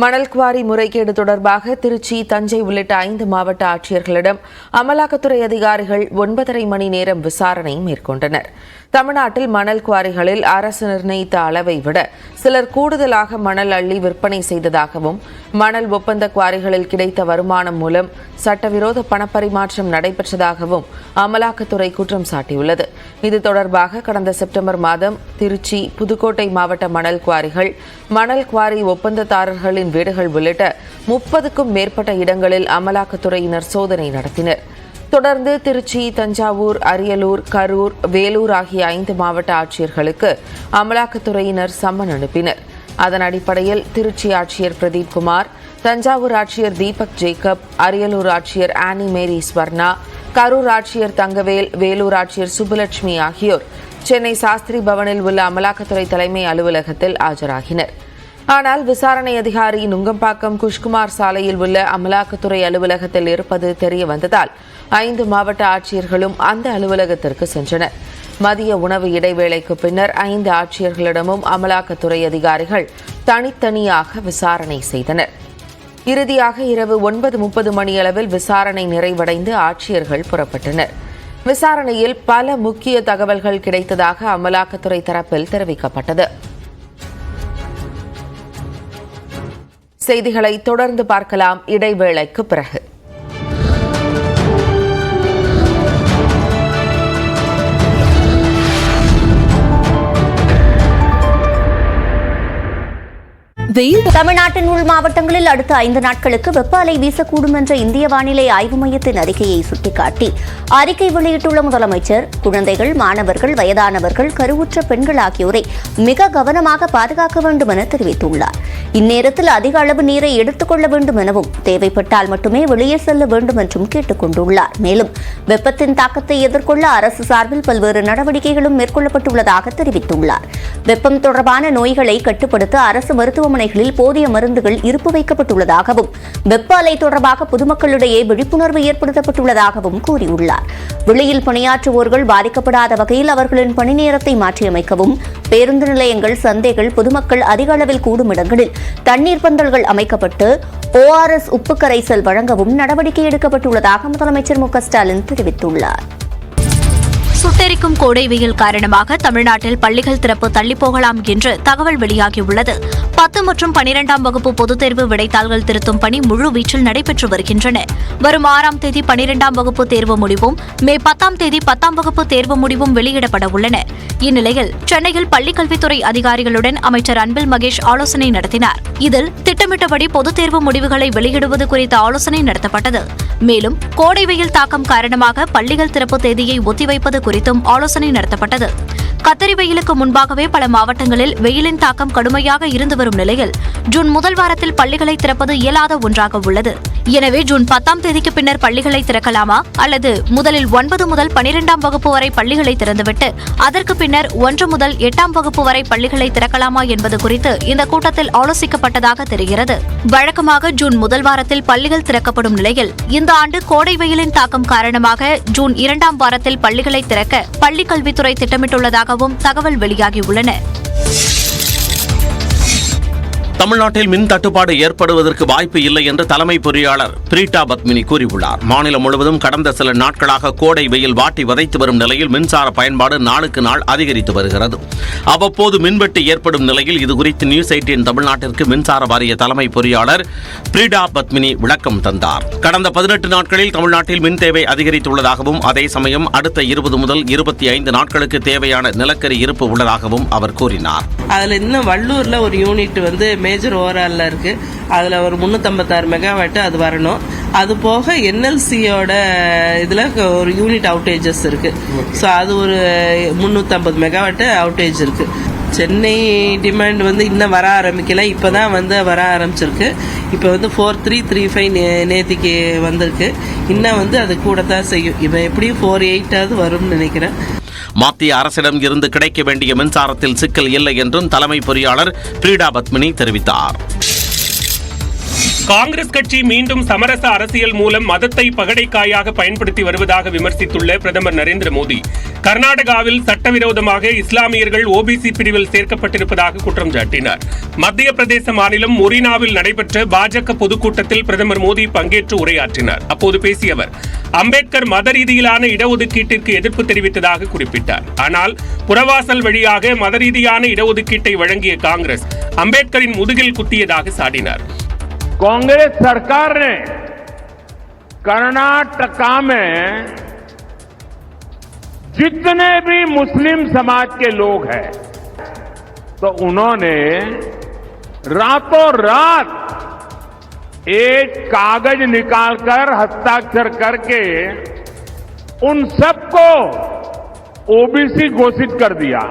மணல் குவாரி முறைகேடு தொடர்பாக திருச்சி, தஞ்சை உள்ளிட்ட 5 மாவட்ட ஆட்சியர்களிடம் அமலாக்கத்துறை அதிகாரிகள் 9.5 மணி நேரம் விசாரணை மேற்கொண்டனர். தமிழ்நாட்டில் மணல் குவாரிகளில் அரசு நிர்ணயித்த அளவை விட சிலர் கூடுதலாக மணல் அள்ளி விற்பனை செய்ததாகவும், மணல் ஒப்பந்த குவாரிகளில் கிடைத்த வருமானம் மூலம் சட்டவிரோத பணப்பரிமாற்றம் நடைபெற்றதாகவும் அமலாக்கத்துறை குற்றம் சாட்டியுள்ளது. இது தொடர்பாக கடந்த செப்டம்பர் மாதம் திருச்சி, புதுக்கோட்டை மாவட்ட மணல் குவாரிகள், மணல் குவாரி ஒப்பந்ததாரர்களின் வீடுகள் உள்ளிட்ட 30க்கும் மேற்பட்ட இடங்களில் அமலாக்கத்துறையினர் சோதனை நடத்தினர். தொடர்ந்து திருச்சி, தஞ்சாவூர், அரியலூர், கரூர், வேலூர் ஆகிய 5 மாவட்ட ஆட்சியர்களுக்கு அமலாக்கத்துறையினர் சம்மன் அனுப்பினர். அதன் அடிப்படையில் திருச்சி ஆட்சியர் பிரதீப் குமார், தஞ்சாவூர் ஆட்சியர் தீபக் ஜேக்கப், அரியலூர் ஆட்சியர் ஆனி மேரி ஸ்வர்ணா, கரூர் ஆட்சியர் தங்கவேல், வேலூர் ஆட்சியர் சுப்புலட்சுமி ஆகியோர் சென்னை சாஸ்திரி பவனில் உள்ள அமலாக்கத்துறை தலைமை அலுவலகத்தில் ஆஜராகினர். ஆனால் விசாரணை அதிகாரி நுங்கம்பாக்கம் குஷ்குமார் சாலையில் உள்ள அமலாக்கத்துறை அலுவலகத்தில் இருப்பது தெரிய வந்ததால் 5 மாவட்ட ஆட்சியர்களும் அந்த அலுவலகத்திற்கு சென்றனர். மதிய உணவு இடைவேளைக்கு பின்னர் 5 ஆட்சியர்களிடமும் அமலாக்கத்துறை அதிகாரிகள் தனித்தனியாக விசாரணை செய்தனர். இறுதியாக இரவு 9:30 மணியளவில் விசாரணை நிறைவடைந்து ஆட்சியர்கள் புறப்பட்டனர். விசாரணையில் பல முக்கிய தகவல்கள் கிடைத்ததாக அமலாக்கத்துறை தரப்பில் தெரிவிக்கப்பட்டது. செய்திகளை தொடர்ந்து பார்க்கலாம் இடைவேளைக்கு பிறகு. தமிழ்நாட்டின் உள் மாவட்டங்களில் அடுத்த 5 நாட்களுக்கு வெப்ப அலை வீசக்கூடும் என்ற இந்திய வானிலை ஆய்வு மையத்தின் அறிக்கையை சுட்டிக்காட்டி அறிக்கை வெளியிட்டுள்ள முதலமைச்சர், குழந்தைகள், மாணவர்கள், வயதானவர்கள், கருவுற்ற பெண்கள் ஆகியோரை மிக கவனமாக பாதுகாக்க வேண்டும் என தெரிவித்துள்ளார். இந்நேரத்தில் அதிக அளவு நீரை எடுத்துக் கொள்ள வேண்டும் எனவும், தேவைப்பட்டால் மட்டுமே வெளியே செல்ல வேண்டும் என்றும் கேட்டுக் கொண்டுள்ளார். மேலும் வெப்பத்தின் தாக்கத்தை எதிர்கொள்ள அரசு சார்பில் பல்வேறு நடவடிக்கைகளும் மேற்கொள்ளப்பட்டுள்ளதாக தெரிவித்துள்ளார். வெப்பம் தொடர்பான நோய்களை கட்டுப்படுத்த அரசு மருத்துவமனைகளில் போதிய மருந்துகள் இருப்பு வைக்கப்பட்டுள்ளதாகவும், வெப்ப அலை தொடர்பாக பொதுமக்களிடையே விழிப்புணர்வு ஏற்படுத்தப்பட்டுள்ளதாகவும் கூறியுள்ளார். வெளியில் பணியாற்றுவோர்கள் பாதிக்கப்படாத வகையில் அவர்களின் பணி நேரத்தை மாற்றியமைக்கவும், பேருந்து நிலையங்கள், சந்தைகள், பொதுமக்கள் அதிக அளவில் கூடும் இடங்களில் தண்ணீர் பந்தல்கள் அமைக்கப்பட்டு ORS உப்பு கரைசல் வழங்கவும் நடவடிக்கை எடுக்கப்பட்டுள்ளதாக முதலமைச்சர் மு க ஸ்டாலின் தெரிவித்துள்ளார். சுட்டெரிக்கும் கோடை வெயில் காரணமாக தமிழ்நாட்டில் பள்ளிகள் திறப்பு தள்ளிப்போகலாம் என்று தகவல் வெளியாகியுள்ளது. 10 மற்றும் 12ஆம் வகுப்பு பொதுத் தேர்வு விடைத்தாள்கள் திருத்தும் பணி முழுவீச்சில் நடைபெற்று வருகின்றன. வரும் 6ஆம் தேதி 12ஆம் வகுப்பு தேர்வு முடிவும், மே 10ஆம் தேதி 10ஆம் வகுப்பு தேர்வு முடிவும் வெளியிடப்பட உள்ளன. இந்நிலையில் சென்னையில் பள்ளிக்கல்வித்துறை அதிகாரிகளுடன் அமைச்சர் அன்பில் மகேஷ் ஆலோசனை நடத்தினார். இதில் திட்டமிட்டபடி பொதுத் தேர்வு முடிவுகளை வெளியிடுவது குறித்த ஆலோசனை நடத்தப்பட்டது. மேலும் கோடை வெயில் தாக்கம் காரணமாக பள்ளிகள் திறப்பு தேதியை ஒத்திவைப்பது குறித்தும் ஆலோசனை நடத்தப்பட்டது. கத்தரி வெயிலுக்கு முன்பாகவே பல மாவட்டங்களில் வெயிலின் தாக்கம் கடுமையாக இருந்து வரும் நிலையில் ஜூன் முதல் வாரத்தில் பள்ளிகளை திறப்பது இயலாத ஒன்றாக உள்ளது. எனவே ஜூன் 10ஆம் தேதிக்கு பின்னர் பள்ளிகளை திறக்கலாமா அல்லது முதலில் 9 முதல் 12ஆம் வகுப்பு வரை பள்ளிகளை திறந்துவிட்டு அதற்கு பின்னர் 1 முதல் 8ஆம் வகுப்பு வரை பள்ளிகளை திறக்கலாமா என்பது குறித்து இந்த கூட்டத்தில் ஆலோசிக்கப்பட்டதாக தெரிகிறது. வழக்கமாக ஜூன் முதல் வாரத்தில் பள்ளிகள் திறக்கப்படும் நிலையில் இந்த ஆண்டு கோடை வெயிலின் தாக்கம் காரணமாக ஜூன் 2ஆம் வாரத்தில் பள்ளிகளை திறக்க பள்ளிக் கல்வித்துறை திட்டமிட்டுள்ளதாகவும் தகவல் வெளியாகியுள்ளன. தமிழ்நாட்டில் மின் தட்டுப்பாடு ஏற்படுவதற்கு வாய்ப்பு இல்லை என்று தலைமை பொறியாளர் பிரீட்டா பத்மினி கூறியுள்ளார். மாநிலம் முழுவதும் கடந்த சில நாட்களாக கோடை வெயில் வாட்டி வதைத்து வரும் நிலையில் மின்சார பயன்பாடு நாளுக்கு நாள் அதிகரித்து வருகிறது. அவ்வப்போது மின்வெட்டு ஏற்படும் நிலையில் இதுகுறித்து நியூஸ் 18 தமிழ்நாட்டிற்கு மின்சார வாரிய தலைமை பொறியாளர் பிரீட்டா பத்மினி விளக்கம் தந்தார். கடந்த 18 நாட்களில் தமிழ்நாட்டில் மின் தேவை அதிகரித்துள்ளதாகவும், அதே சமயம் அடுத்த 20 முதல் 25 நாட்களுக்கு தேவையான நிலக்கரி இருப்பு உள்ளதாகவும் அவர் கூறினார். அதுல இன்னும் வள்ளூர்ல ஒரு யூனிட் மேஜர் ஓவரால்ல இருக்கு. அதுல ஒரு 356 மெகாவாட் அது வரணும். அது போக NLCயோட இதுல ஒரு யூனிட் அவுட்டேஜஸ் இருக்கு. ஸோ அது ஒரு 350 மெகாவாட் அவுட்டேஜ் இருக்கு. சென்னை டிமாண்ட் இன்னும் வர ஆரம்பிக்கல, இப்பதான் வர ஆரம்பிச்சிருக்கு. இப்போ 4335 நேத்திக்கு வந்திருக்கு. இன்னும் அது கூட தான் செய்யும். இப்போ எப்படியும் 48 வரும்னு நினைக்கிறேன். மத்திய அரசிடம் இருந்து கிடைக்க வேண்டிய மின்சாரத்தில் சிக்கல் இல்லை என்றும் தலைமை பொறியாளர் பிரீடா பத்மினி தெரிவித்தார். காங்கிரஸ் கட்சி மீண்டும் சமரச அரசியல் மூலம் மதத்தை பகடைக்காயாக பயன்படுத்தி வருவதாக விமர்சித்துள்ள பிரதமர் நரேந்திர மோடி கர்நாடகாவில் சட்டவிரோதமாக இஸ்லாமியர்கள் ஓபிசி பிரிவில் சேர்க்கப்பட்டிருப்பதாக குற்றம் சாட்டினார். மத்திய பிரதேச மாநிலம் மொரினாவில் நடைபெற்ற பாஜக பொதுக்கூட்டத்தில் பிரதமர் மோடி பங்கேற்று உரையாற்றினார். அப்போது பேசிய அவர் அம்பேத்கர் மத ரீதியிலான இடஒதுக்கீட்டிற்கு எதிர்ப்பு தெரிவித்ததாக குறிப்பிட்டார். ஆனால் புறவாசல் வழியாக மத ரீதியான இடஒதுக்கீட்டை வழங்கிய காங்கிரஸ் அம்பேத்கரின் முதுகில் குத்தியதாக சாடினார். कांग्रेस सरकार ने कर्नाटका में जितने भी मुस्लिम समाज के लोग हैं तो उन्होंने रातों रात एक कागज निकालकर हस्ताक्षर करके उन सबको ओबीसी घोषित कर दिया.